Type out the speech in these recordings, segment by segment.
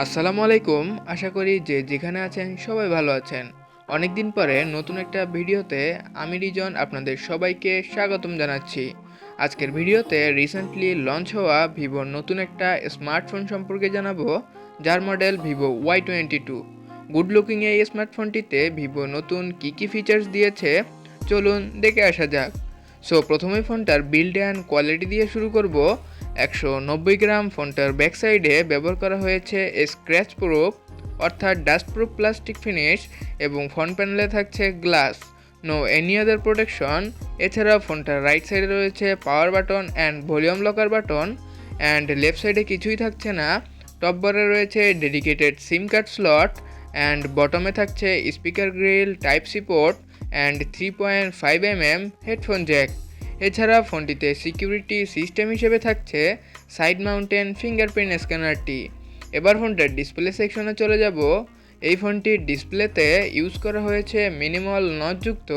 আসসালামুআলাইকুম। আশা করি যে যেখানে আছেন সবাই ভালো আছেন। অনেক দিন পরে নতুন একটা ভিডিওতে আমি রিজন আপনাদের সবাইকে স্বাগতম জানাচ্ছি। আজকের ভিডিওতে রিসেন্টলি লঞ্চ হওয়া ভিভোর নতুন একটা স্মার্টফোন সম্পর্কে জানাবো, যার model Vivo Y22। Good looking এই স্মার্টফোনটিতে ভিভো নতুন কী ফিচার্স দিয়েছে চলুন দেখে আসা যাক। সো প্রথমে ফোনটার বিল্ড অ্যান্ড কোয়ালিটি দিয়ে শুরু করব। 190 গ্রাম ফোনটার ব্যাক সাইডে ব্যবহার করা হয়েছে স্ক্র্যাচ প্রুফ অর্থাৎ ডাস্ট প্রুফ প্লাস্টিক ফিনিশ এবং ফ্রন্ট প্যানেলে থাকছে glass, no any other protection. এছাড়া ফোনটার রাইট সাইডে রয়েছে power button and volume locker button, and left সাইডে কিছুই থাকছে না। টপ বারে রয়েছে dedicated SIM card slot, and বটমে থাকছে speaker grill, type C port and 3.5 mm headphone jack. এছাড়া ফোনটিতে সিকিউরিটি সিস্টেম হিসেবে থাকছে সাইড মাউন্টেন ফিঙ্গারপ্রিন্ট স্ক্যানারটি। এবার ফোনটার ডিসপ্লে সেকশনে চলে যাব। এই ফোনটির ডিসপ্লেতে ইউজ করা হয়েছে মিনিমাল নচযুক্ত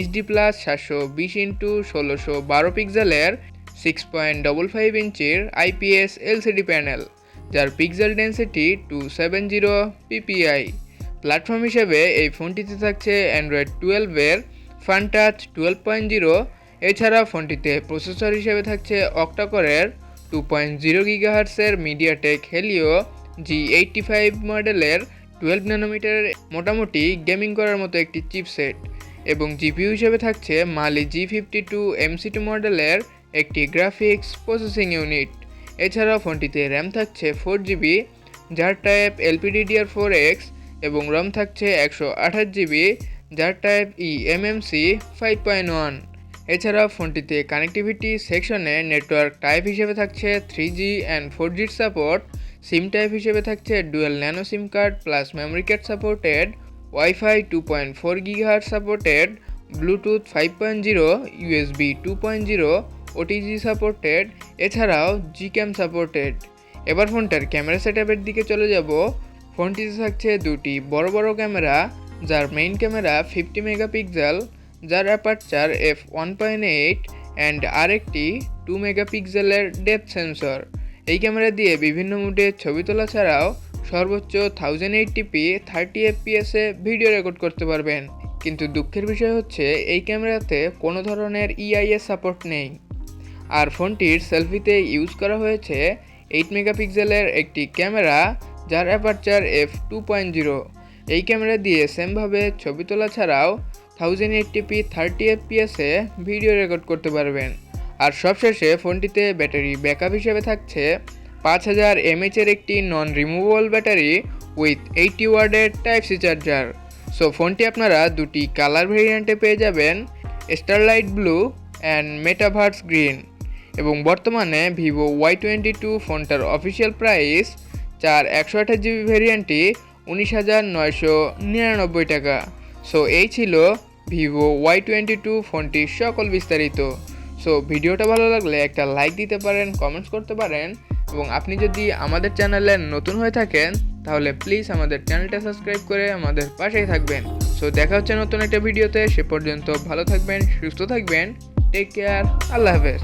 HD+ 720x1612 পিক্সেলের 6.55 ইঞ্চির IPS LCD প্যানেল, যার পিক্সেল ডেন্সিটি 270 ppi। প্ল্যাটফর্ম হিসেবে এই ফোনটিতে থাকছে অ্যান্ড্রয়েড 12-এর ফান টাচ 12.0। এছাড়া ফোনটিতে প্রসেসর হিসেবে থাকছে অক্টাকোরের 2.0 GHz-এর মিডিয়াটেক হেলিও G85 মডেলের 12 ন্যানোমিটারের মোটামুটি গেমিং করার মতো একটি চিপসেট, এবং জিপিইউ হিসেবে থাকছে মালি G52 MC2 মডেলের একটি গ্রাফিক্স প্রসেসিং ইউনিট। এছাড়া ফোনটিতে র্যাম থাকছে 4GB, যার টাইপ LPDDR4X, এবং রম থাকছে 128GB, যার টাইপ eMMC 5.1। এছাড়া ফোনটিতে কানেক্টিভিটি সেকশনে নেটওয়ার্ক টাইপ হিসেবে থাকছে 3G and 4G support, SIM type হিসেবে থাকছে ডুয়েল ন্যানো সিম card plus memory card supported, wifi 2.4 GHz supported, Bluetooth 5.0, USB 2.0, OTG supported, এছাড়াও জিক্যাম সাপোর্টেড। এবার ফোনটার ক্যামেরা সেটআপের দিকে চলে যাব। ফোনটিতে থাকছে দুটি বড় বড় ক্যামেরা, যার মেইন ক্যামেরা 50 মেগাপিক্সেল, যার অ্যাপারচার f1.8 অ্যান্ড আরেকটি 2 মেগাপিক্সেলের ডেপথ সেন্সর। এই ক্যামেরা দিয়ে বিভিন্ন মুডে ছবি তোলা ছাড়াও সর্বোচ্চ 1080p 30 fps-এ ভিডিও রেকর্ড করতে পারবেন। কিন্তু দুঃখের বিষয় হচ্ছে এই ক্যামেরাতে কোনো ধরনের EIS সাপোর্ট নেই। আর ফোনটির সেলফিতে ইউজ করা হয়েছে 8 মেগাপিক্সেলের একটি ক্যামেরা, যার অ্যাপারচার f2.0। এই ক্যামেরা দিয়ে সেমভাবে ছবি তোলা ছাড়াও 1080p 30 fps-এ ভিডিও রেকর্ড করতে পারবেন। আর সবশেষে ফোনটিতে ব্যাটারি ব্যাকআপ হিসেবে থাকছে 5000 mAh-এর একটি নন রিমুভেবল ব্যাটারি উইথ 80 ওয়াটের টাইপ সি চার্জার। সো ফোনটি আপনারা দুটি কালার ভেরিয়েন্টে পেয়ে যাবেন, starlight blue and metaverse green. এবং বর্তমানে ভিভো Y22 ফোনটার অফিসিয়াল প্রাইস 128GB ভেরিয়েন্টটি 19,999 টাকা। সো এই ছিল ভিভো Y22 ফোনটির সকল বিস্তারিত। সো ভিডিওটা ভালো লাগলে একটা লাইক দিতে পারেন, কমেন্টস করতে পারেন, এবং আপনি যদি আমাদের চ্যানেলে নতুন হয়ে থাকেন তাহলে প্লিজ আমাদের চ্যানেলটা সাবস্ক্রাইব করে আমাদের পাশেই থাকবেন। সো দেখা হচ্ছে নতুন একটা ভিডিওতে। সে পর্যন্ত ভালো থাকবেন, সুস্থ থাকবেন, টেক কেয়ার, আল্লাহ হাফেজ।